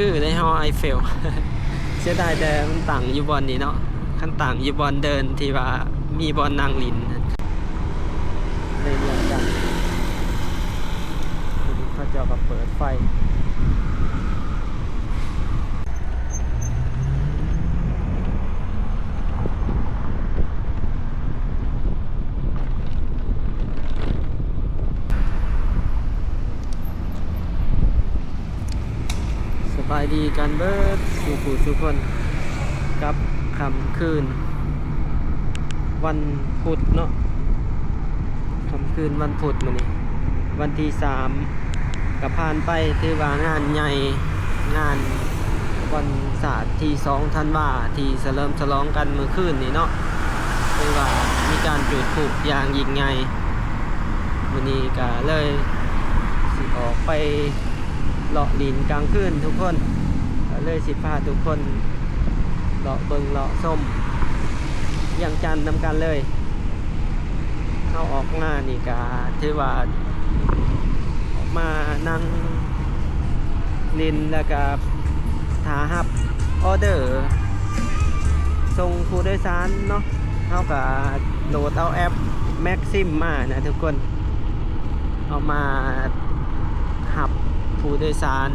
คือในหอไอเฟล เสียดายแต่มันต่างอยู่บอลนี่เนาะขั้นต่างอยู่บอลเดินที่ว่ามีบอลนางลินในเมืองจังเขาเจ้าก็เปิดไฟสบายดีกันเบิดสู่ผู้สุคนกับคำคืนวันพุธเนาะคำคืนวันพุธมื้อนี้วันที่3กับผ่านไปถือว่างานใหญ่งานวันศาสตร์ที่2ธันวาที่เฉลิมฉลองกันเมื่อคืนนี้เนาะถือว่ามีการจุดพลุอย่างยิ่งใหญ่มื้อนี้ก็เลยสิออกไปเลาะลินกลางคืนทุกคนเลยสิพาทุกคนเลาะเบิงเลาะส้มยังจันทร์นำกันเลยเข้าออกงานนี่ก็ถือว่าออกมานั่งลินแล้วก็ถาฮับออเดอร์ส่งผู้โดยสารเนาะเขาก็โหลดเอาแอป Maxim มานะทุกคนเอามาหับผู้โดยสาร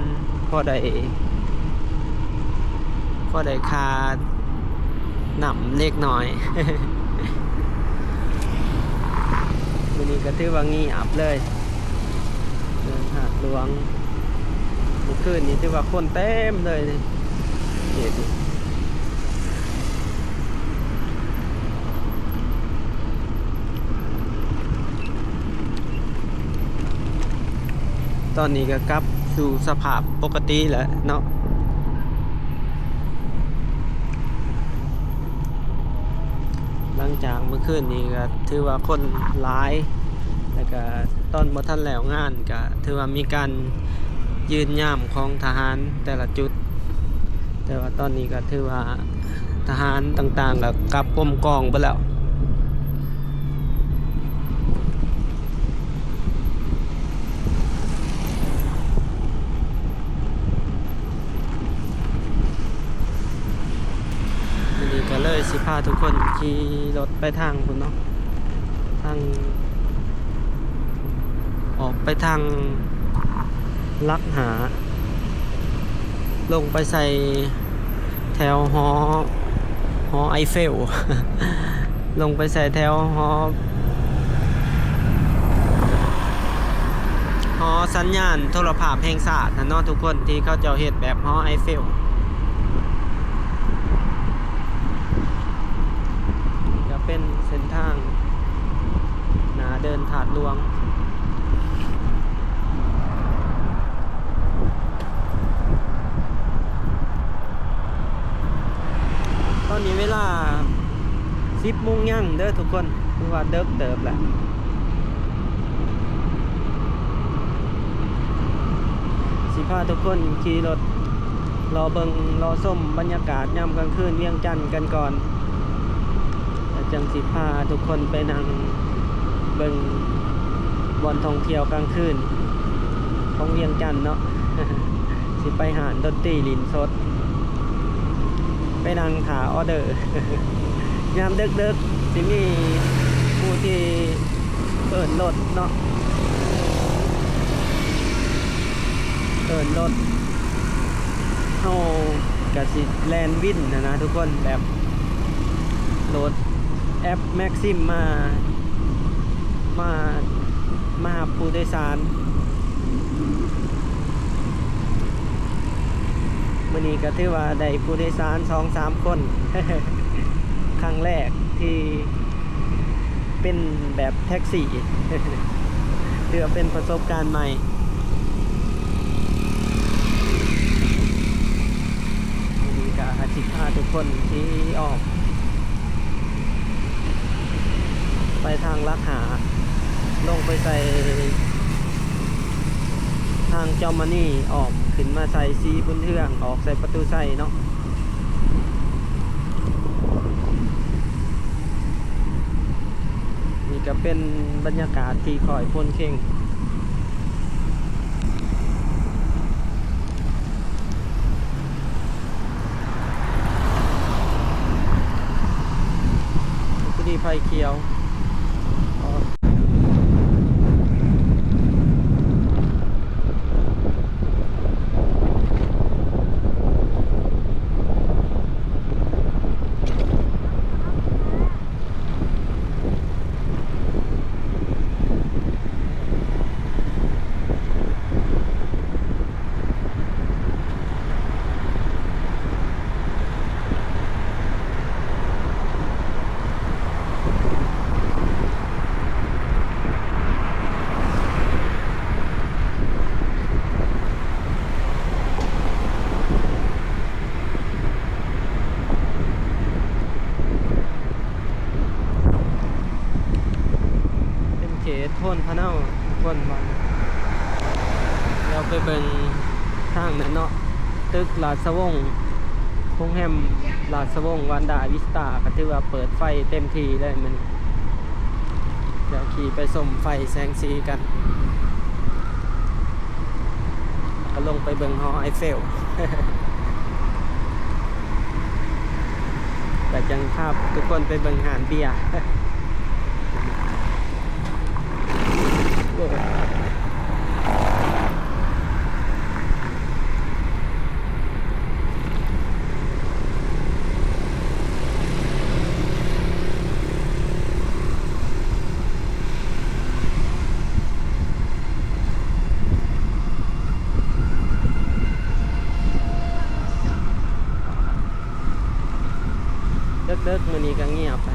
พอได้ค่าหนำเล็กน้อย วันนี้ก็ถือว่างีอับเลยเดินหาดหลวงเมื่อคืนนี้ถือว่าคนเต็มเลยเห็นตอนนี้ก็กลับสู่สภาพปกติแล้วเนาะหลังจากเมื่อคืนนี้ก็ถือว่าคนหลายแล้วก็ตอนบ่ทันแล้วงานก็ถือว่ามีการยืนย่ำของทหารแต่ละจุดแต่ว่าตอนนี้ก็ถือว่าทหารต่างๆก็กลับกรมกองไปแล้วก็เลยสิพาทุกคนขี่รถไปทางพุ่นเนาะทางออกไปทางลักหาลงไปใส่แถวหอไอเฟล ลงไปใส่แถวหอสัญญาณโทรภาพแห่งชาตินะเนาะทุกคนที่เขาเจ้าเฮ็ดแบบหอไอเฟลเป็นเส้นทางหนาเดินถาดหลวงตอนนี้เวลา10 โมงย่างเด้อทุกคนคือว่าเดิบเติบแหละสิพาทุกคนขี่รถรอเบิงรอส้มบรรยากาศยามกลางคืนเวียงจันทร์กันก่อนจังสิพาทุกคนไปนั่งเบิ่งบอนท่องเที่ยวกลางคืนของเวียงจันทน์เนาะ สิไปหาดนตรีลินสดไปนั่งถาออเดอร์ ยามดึกๆสิมีผู้ที่เปิดรถเนาะเปิดรถเฮากะสิแลนวินนะทุกคนแบบโหลดแอป Maxim มาหาผู้โดยสารมื้อนี้ก็ถือว่าได้ผู้โดยสาร 2-3 คน ครั้งแรกที่เป็นแบบแท็กซี่ ถือว่าเป็นประสบการณ์ใหม่มื้อนี้ก็สิพาทุกคนที่ออกไปทางลักหาลงไปใส่ทางจอมมานี่ออกขึ้นมาใส่ซีบุญเทืองออกใส่ประตูใส่เนาะนี่ก็เป็นบรรยากาศที่คอยพ่นเข่ง บ ไฟเขียวเขตพ้นพะเนาพ้นวันเราไปเบิ่งทางนั้นเนาะตึกลาดสวงโรงแรมลาดสวงวันดาวิสตาก็ถือว่าเปิดไฟเต็มทีเลยมันเดี๋ยวขี่ไปชมไฟแสงสีกันก็ลงไปเบิ่งหอไอเฟล แต่จังภาพทุกคนไปเบิ่งหานเบียร์เลิกมื้อนี้ก็เงียบไป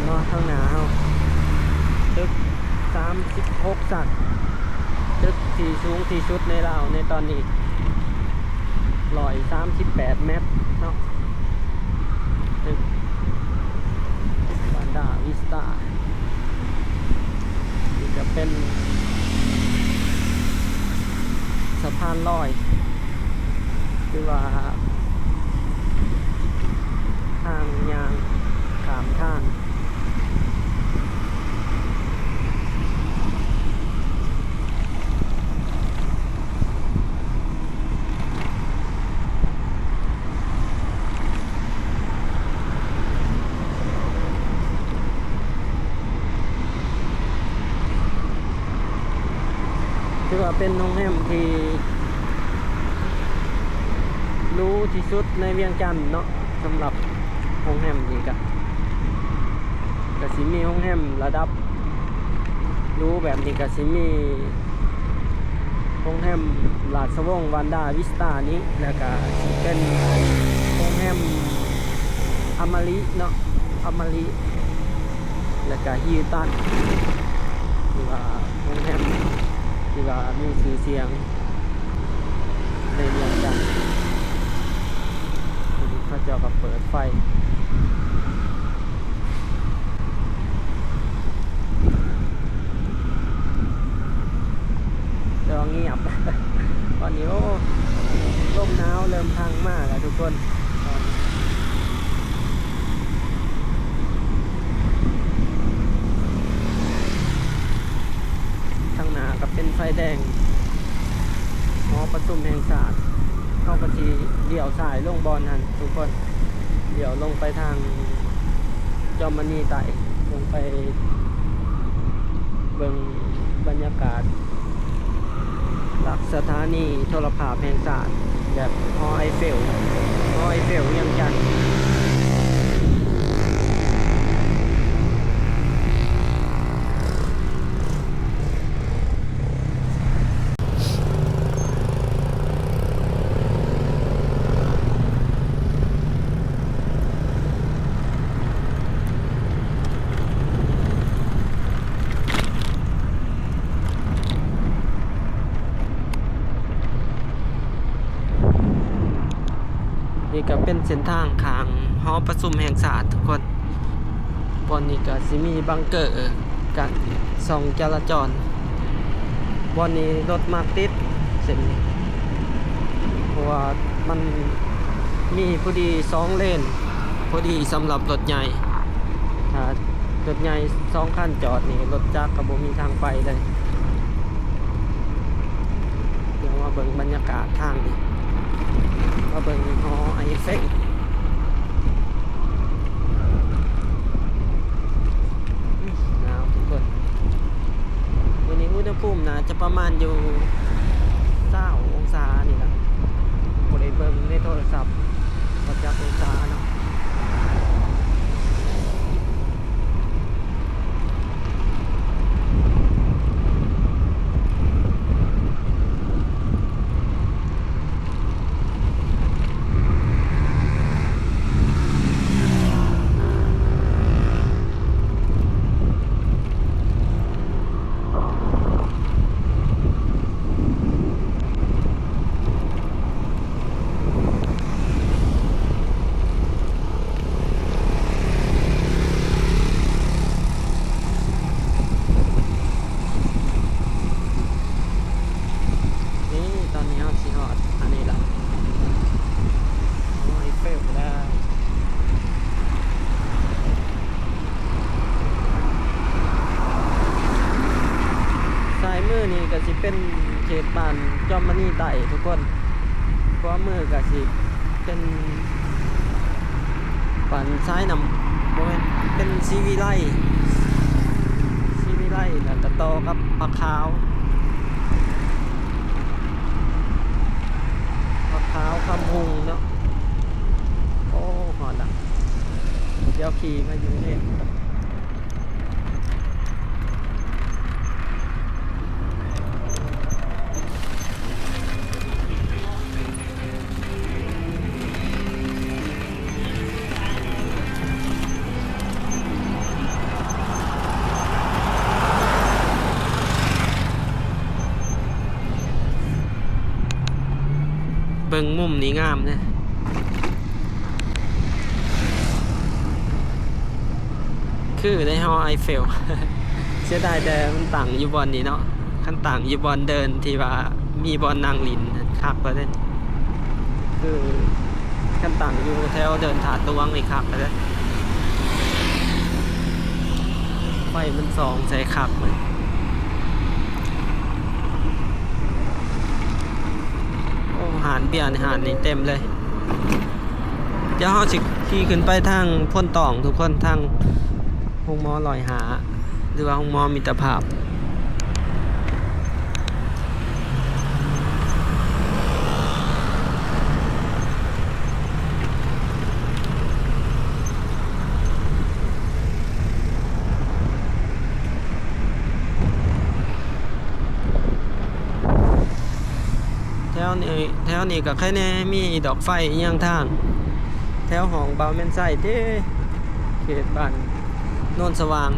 นอกข้างหน้าเฮาตึก36ชั้นตึกที่สูงที่สุดในลาวในตอนนี้138 เมตรเนาะตึกบานดาวิสตาจะเป็นสะพานลอยคือว่าทางยางขามทางถือว่าเป็นโรงแรมที่รู้ที่สุดในเวียงจันทน์เนาะสำหรับโรงแรมนี้ก็สิมีโรงแรมระดับรู้แบบนี้ก็สิมีโรงแรมลาดสวงวันดาวิสตานี้แล้วก็เป็นโรงแรมอมริเนาะอมริแล้วก็ฮิลตันหรือว่าโรงแรมที่ว่ามีชื่อเสียงในเมืองจันทน์เขาเจ้าก็เปิดไฟเดี๋ยวเงียบ ตอนนี้โอ้ลมหนาวเริ่มพังมากแล้วทุกคนข้างหน้าก็เป็นไฟแดงหอประชุมแห่งชาติเข้ากะทีเดี่ยวสายลงบอลนั่นทุกคนเดี่ยวลงไปทางจอมมณีไต่ลงไปเบิ่งบรรยากาศหลักสถานีโทรภาพแห่งชาติแบบหอไอเฟลเวียงจันทน์นี่ก็เป็นเส้นทางข้างหอประชุมแห่งชาติทุกคนบอนนี้ก็สิมีบังเกอร์กันส่องจราจรบอนนี้รถมาติดเส้นนี้เพราะว่ามันมีพอดี2 เลนพอดีสำหรับรถใหญ่ถ้ารถใหญ่2 คันจอดนี่รถจักรก็บ่มีทางไปเลย เบิ่งบรรยากาศทางนี้มาเบิ่งหอไอเฟลหนาวทุกคนวันนี้อุณหภูมินะจะประมาณอยู่9 องศานี่นะบ่ได้เบิ่งในโทรศัพท์วัดจักองศาเนาะนี่ก็สิเป็นเขตบ้านจอมมณีไต่ทุกคนเพราะมือก็สิเป็นบ้านซ้ายนำบ่แม่นเป็นซีวิไลแล้วก็ต่อกับปลาขาวคำหุงเนาะโอ้หอดละเดี๋ยวขี่มาอยู่นี่เบิ่งมุมนี้งามนะคือในฮอไอเฟล เสียดายแต่มันต่างอยู่บอลนี้เนาะขั้นต่างอยู่บอลเดินที่ว่ามีบอลนางลินคักแล้วเด้คือขั้นต่างอยู่แถวเดินถาดตวงนี่คักแล้วไฟมันส่องใส่คักเลยหานเบียร์หานนี่เต็มเลยเดี๋ยวเราสิขี่ขึ้นไปทางพ่นตองทุกคนทางห้องมอลอยหาหรือว่าห้องมอมิตรภาพแถวนี้ก็แค่แน่มีดอกไฟย่างทางแถวห้องเบาเมนไซต์ที่เขตบ้านโนนสว่าง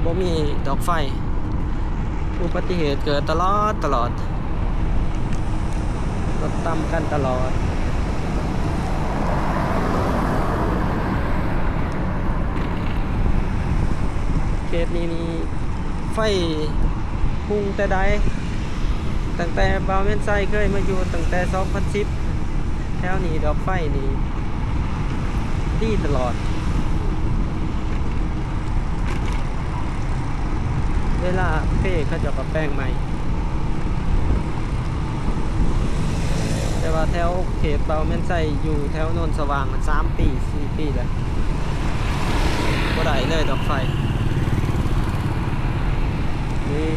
บ่มีดอกไฟอุบัติเหตุเกิดตลอดรถต่ำกันตลอดเขตนี้ไฟพุ่งแต่ใดตั้งแต่บาวเมนไซเคยมาอยู่ตั้งแต่2010แถวนี้ดอกไฟนี่ดีตลอดเวลาเพ่เขาจะปรับแป้งใหม่แต่ว่าแถวเขตบาวเมนไซอยู่แถวโนนสว่างมัน3 ปี 4 ปีแล้วก็ได้เลยดอกไฟนี่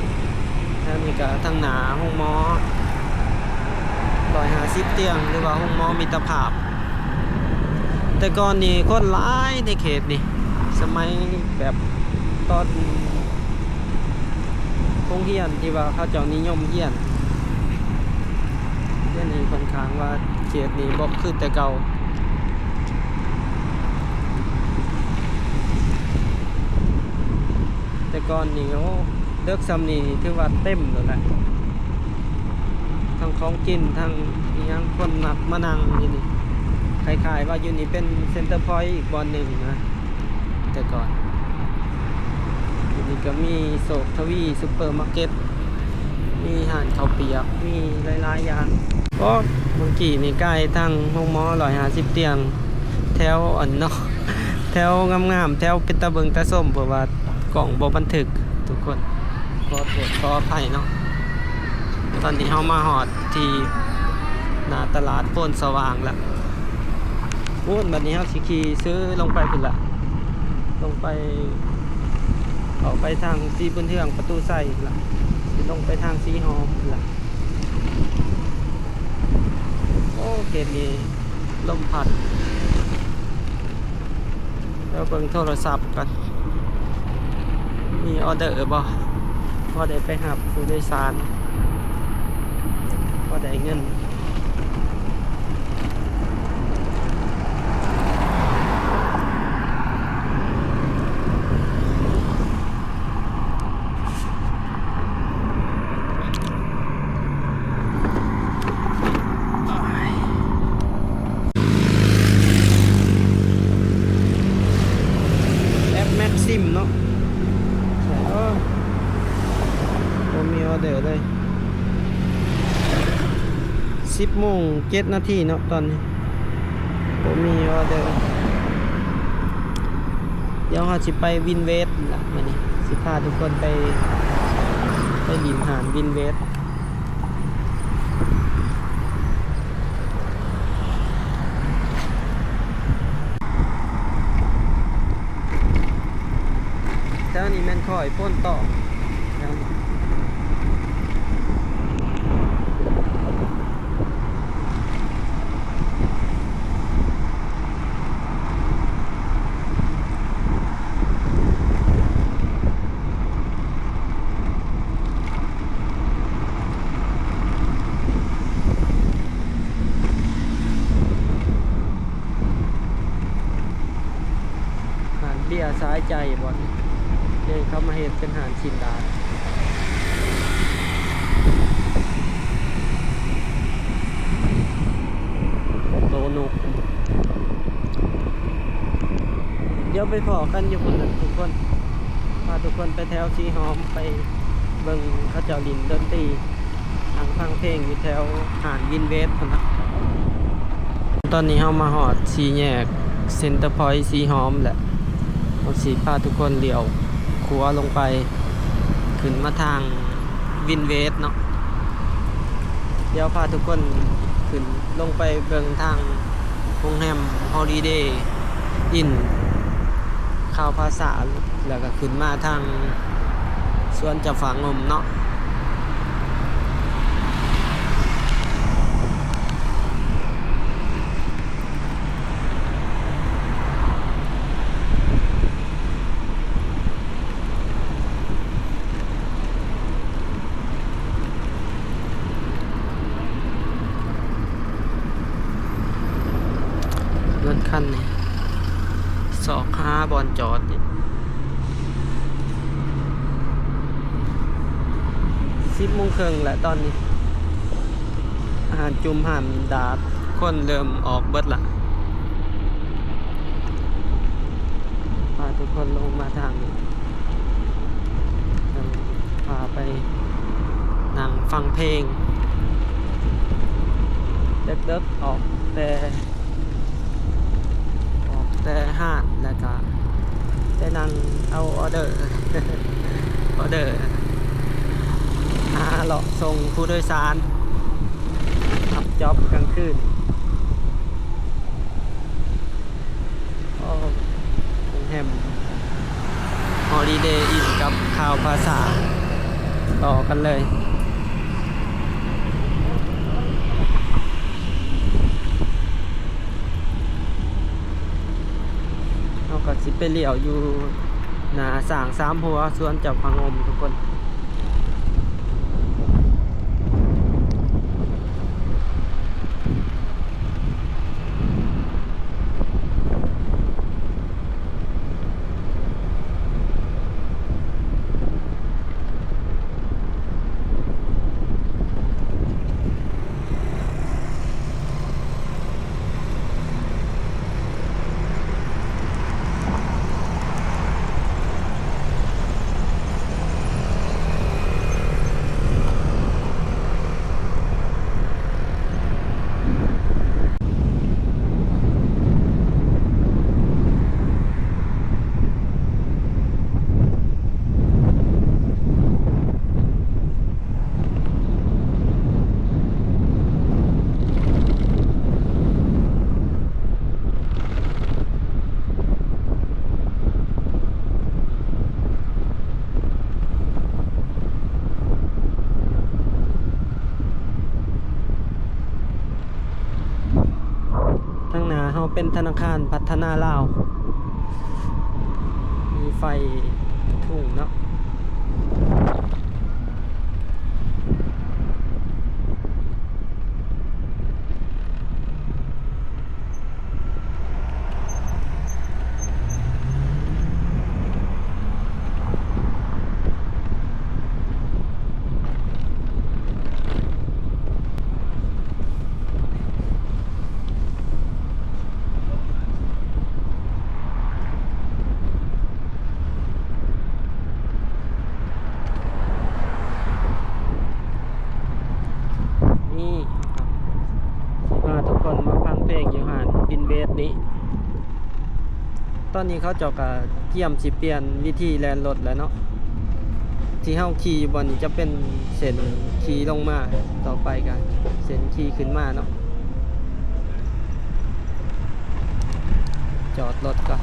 แถวนี้ก็ทางหนาห้องหมอ150 เตียงหรือว่าห้องหมอมิตรภาพแต่ก่อนนี่คนหลายในเขตนี่สมัยแบบตอนโรงเรียนที่ว่าเขาเจ้านิยมเรียนนี่ค่อนข้างว่าเขตนี้บ่คือแต่เก่าแต่ก่อนนี่โอ้เลิกซ้ำนี่ถือว่าเต็มแล้วแหละทั้งของกินทั้งยังคนนักมานั่งอยู่นี่คล้ายๆว่าอยู่นี่เป็นเซ็นเตอร์พอยต์อีกบอลหนึ่งนะแต่ก่อนอยู่นี่ก็มีโศกทวีซุปเปอร์มาร์เก็ตมีอาหารข้าวเปียกมีหลายๆอย่างก็เมื่อกี้นี่ใกล้ทั้งห้องหมอ150 เตียงแถวอันเนาะแถวงามๆแถวเป็นตะเบิงตะส้มเพราะว่ากล่องบ่บันทึกทุกคนขอโทษขออภัยเนาะ ตอนนี้เฮามาหอดที่หน้าตลาดโพนสว่างแล้วพูดแบบนี้เฮาสิขี่ซื้อลงไปพุ่นละลงไปออกไปทางสีบุญเทืองประตูไส้พุ่นละสิลงไปทางสีหอมพุ่นละโอ้เกมนี้ลมพัดแล้วเบิ่งโทรศัพท์กันมีออเดอร์บ่พอได้ไปหับผู้โดยสารพอได้เงินแอปแม็กซิมเนาะใช่ผมมีออเดอร์เลย10:07 นาทีเนาะตอนนี้ผมมีออเดอร์เดี๋ยวเราสิไปวินเวสละมื้อนี้สิพาทุกคนไปดินหานวินเวสแถวนี้แม่นค่อยพ่นต่อแถวนี้หานเบี้ยซ้ายใจบ่อนเลยเขามาเห็นเป็นหานชินดาโตนุกเดี๋ยวไปพอกันอยู่คนนั้นทุกคนพาทุกคนไปแถวสีหอมไปเบิ่งเขาเจ้าลินดนตรีทางฟังเพลงอยู่แถวหานวินเวสพุ่นนะตอนนี้เฮามาฮอดสีแยกเซ็นเตอร์พอยต์สีหอมแหละเราสิพาทุกคนเลี้ยวขวาลงไปขึ้นมาทางวินเวสเนาะเดี๋ยวพาทุกคนขึ้นลงไปเบิ่งทางโรงแรมฮอลิเดย์อินข้าวภาษาแล้วก็ขึ้นมาทางสวนจับฝางมเนาะรถคันนี้สอกหาบอลจอดนี่10:30แหละตอนนี้อาหารจุ่มห่ามดาดคนเริ่มออกเบิดละพาทุกคนลงมาทางนี้พาไปนั่งฟังเพลงเด็กๆออกแต่ห้านแล้วก็ได้นั่งเอาออเดอร์ ออเดอร์หาเลาะส่งผู้โดยสารขับจ็อบกลางคืนโอ้แฮมฮอลิเดย์อินกับข่าวภาษาต่อกันเลยก็สิไปเลี้ยวอยู่หน้าสร้าง3 หัวสวนจับพังงมทุกคน เป็นธนาคารพัฒนาลาวมีไฟทุ่งเนาะนี่ครับพาทุกคนมาฟังเพลงอยู่หานบินเบสนี้ตอนนี้เขาเจาะกับเกี่ยมสิเปลี่ยนวิธีแลนรถแล้วเนาะที่เฮาขี่อยู่บนนี้จะเป็นเส้นขี่ลงมาต่อไปกันเส้นขี่ขึ้นมาเนาะจอดรถก่อน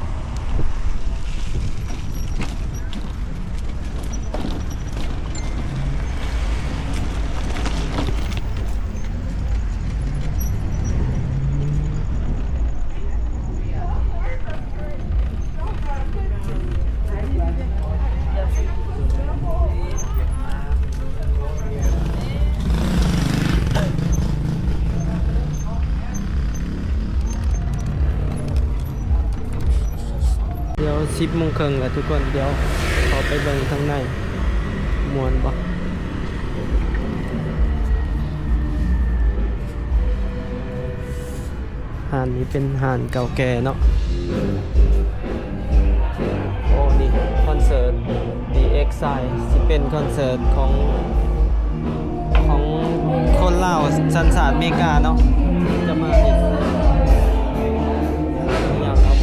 เดี๋ยว10 โมงครึ่งแล้วทุกคนเดี๋ยวขอไปเบิ่งข้างในมวนบ่หานนี้เป็นหานเก่าแก่เนาะโอ้นี่คอนเสิร์ต DXI สิเป็นคอนเสิร์ตของคนลาวสัญชาติอเมริกาเนาะจะมาอีกอย่างครับ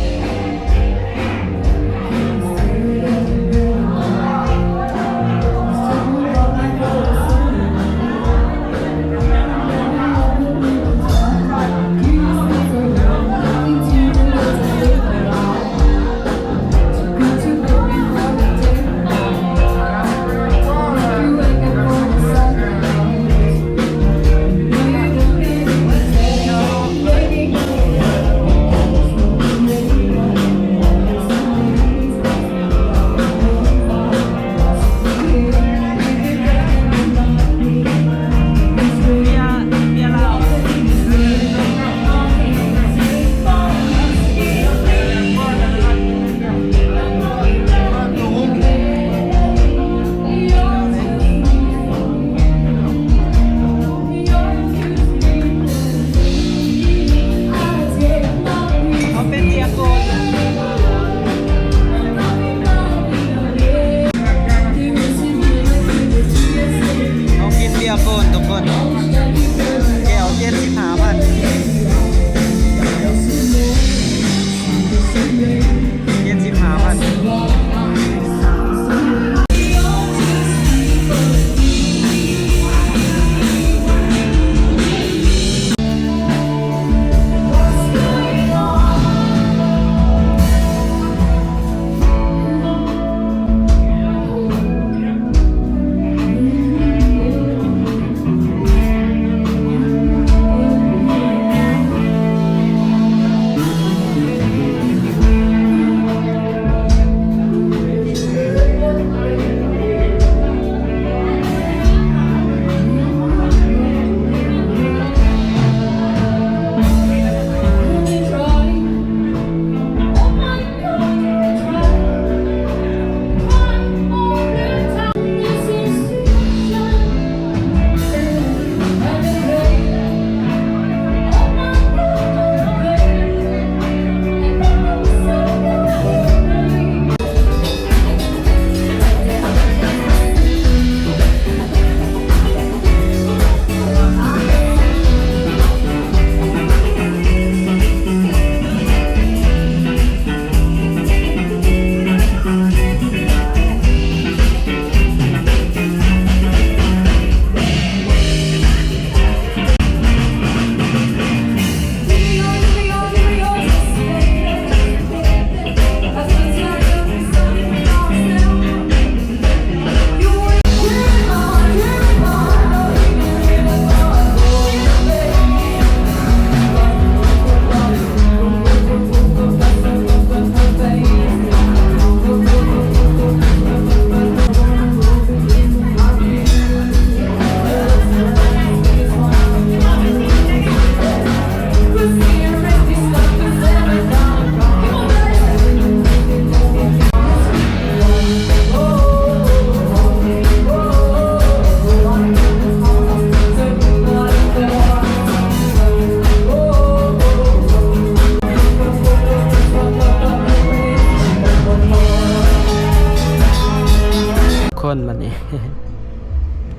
คนวันนี้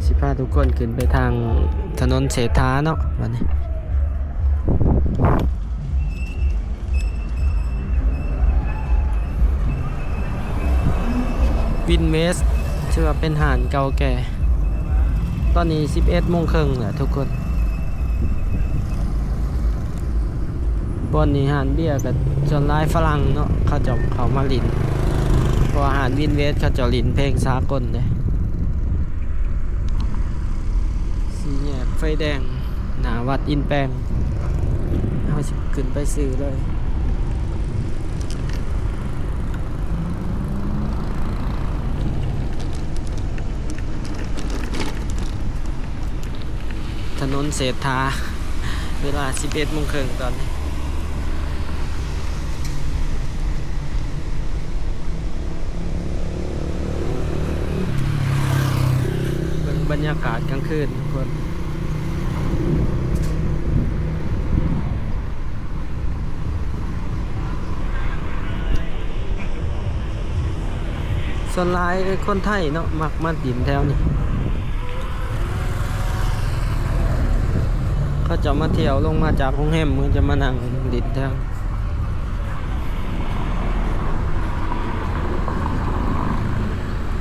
สิพาทุกคนขึ้นไปทางถนนเศรษฐาเนาะวันนี้วินเวสชื่อว่าเป็นหาดเก่าแก่ตอนนี้ 11 โมงครึ่งแหละทุกคนบอนนี้หาดเบียร์กับจนไล่ฝรั่งเนาะเขามาลินเพราะอาหารวินเวสเขาจะลินเพลงสากลเลยสีแยกไฟแดงหนาวัดอินแปงเอาสิขึ้นไปซื้อเลยถนนเศรษฐาเวลา 11 โมงครึ่งตอนนี้บรรยากาศกลางคืนทุกคนส่วนหลายคนไทยเนาะมักมาดินแถวนี้เขาจะมาเที่ยวลงมาจากโรงแรมมันจะมานั่งดินแถว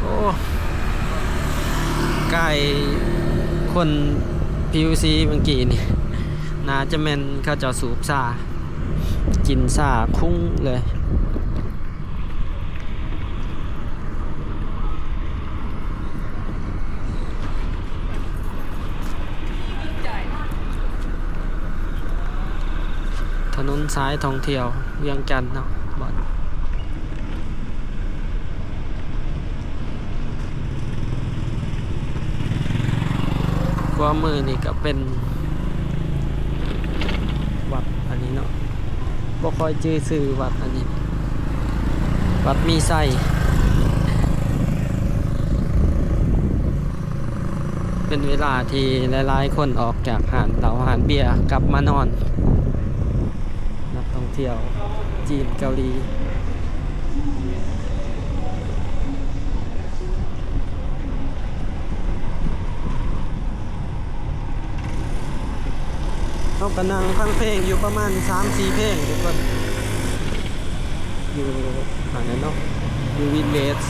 โอ้ไก่คนผิวสีเมื่อกี้นี่น่าจะแม่นเขาจะสูบซากินซาคุ้งเลยถนนสายท่องเที่ยวเวียงจันทน์เนาะบอนขวามือนี่ก็เป็นวัดอันนี้เนาะบ่ค่อยจื้อซื่อวัดอันนี้วัดมีไส้เป็นเวลาที่หลายๆคนออกจากหาดเบียร์กลับมานอนนักท่องเที่ยวจีนเกาหลีเขากำลังฟังเพลงอยู่ประมาณ 3-4 เพลงทุกคนอยู่หาดนั้นเนาะอยู่วินเวส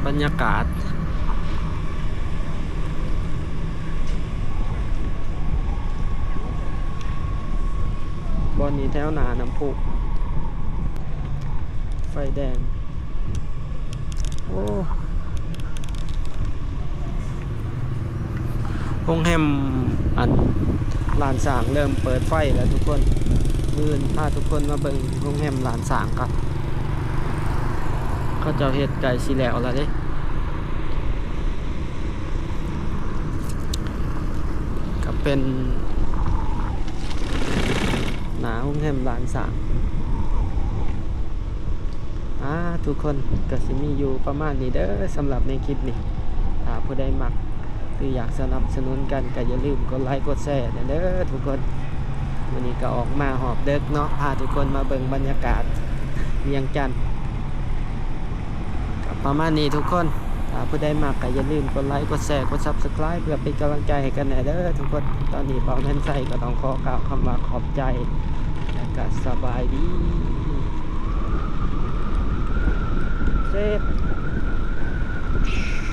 บรรยากาศบอนนี้แถวหนาน้ำพุไฟแดงโอ้โรงแรมอันลานสางเริ่มเปิดไฟแล้วทุกคนมื้อพาทุกคนมาเบิ่งโรงแรมลานสางครับเขาเจ้าเฮ็ดไก่สิแล้วแล้วเด้ก็เป็นหนาโรงแรมลานสางทุกคนก็สิมีอยู่ประมาณนี้เด้อสำหรับในคลิปนี้ถ้าผู้ใดมักหรืออยากสนับสนุนกันก็อย่าลืมกดไลค์กดแชร์เด้อทุกคนวันนี้ก็ออกมาหอบเด็กเนาะพาทุกคนมาเบิ่งบรรยากาศเวียงจันทน์ก็ประมาณนี้ทุกคนถ้าผู้ใดมักก็อย่าลืมกดไลค์กดแชร์กด Subscribe เพื่อเป็นกำลังใจให้กันเด้อทุกคนตอนนี้เบาแม่นใส่ก็ต้องขอกล่าวคำว่าขอบใจและก็สบายดีเซฟ